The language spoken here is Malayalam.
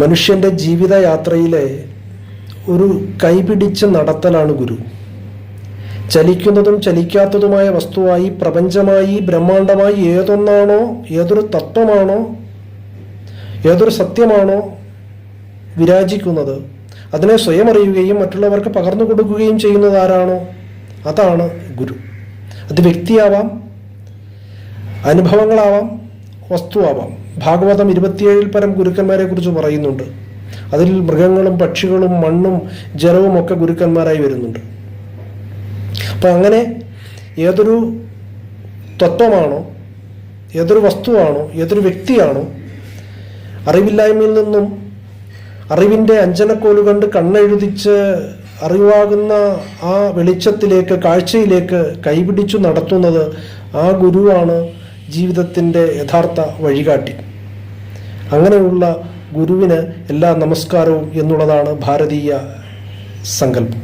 മനുഷ്യൻ്റെ ജീവിതയാത്രയിലെ ഒരു കൈപിടിച്ച് നടത്തലാണ് ഗുരു. ചലിക്കുന്നതും ചലിക്കാത്തതുമായ വസ്തുവായി, പ്രപഞ്ചമായി, ബ്രഹ്മാണ്ടമായി ഏതൊന്നാണോ, ഏതൊരു തത്വമാണോ, ഏതൊരു സത്യമാണോ വിരാജിക്കുന്നത്, അതിനെ സ്വയം അറിയുകയും മറ്റുള്ളവർക്ക് പകർന്നു കൊടുക്കുകയും ചെയ്യുന്നത് ആരാണോ അതാണ് ഗുരു. അത് വ്യക്തിയാവാം, അനുഭവങ്ങളാവാം, വസ്തുവാവാം. ഭാഗവതം 27 പരം ഗുരുക്കന്മാരെ കുറിച്ച് പറയുന്നുണ്ട്. അതിൽ മൃഗങ്ങളും പക്ഷികളും മണ്ണും ജലവും ഒക്കെ ഗുരുക്കന്മാരായി വരുന്നുണ്ട്. അപ്പം അങ്ങനെ ഏതൊരു തത്വമാണോ, ഏതൊരു വസ്തുവാണോ, ഏതൊരു വ്യക്തിയാണോ അറിവില്ലായ്മയിൽ നിന്നും അറിവിൻ്റെ അഞ്ജനക്കോല് കണ്ട് കണ്ണെഴുതിച്ച് അറിവാകുന്ന ആ വെളിച്ചത്തിലേക്ക്, കാഴ്ചയിലേക്ക് കൈപിടിച്ചു നടത്തുന്നത് ആ ഗുരുവാണ് ജീവിതത്തിൻ്റെ യഥാർത്ഥ വഴികാട്ടി. അങ്ങനെയുള്ള ഗുരുവിന് എല്ലാ നമസ്കാരവും എന്നുള്ളതാണ് ഭാരതീയ സങ്കല്പം.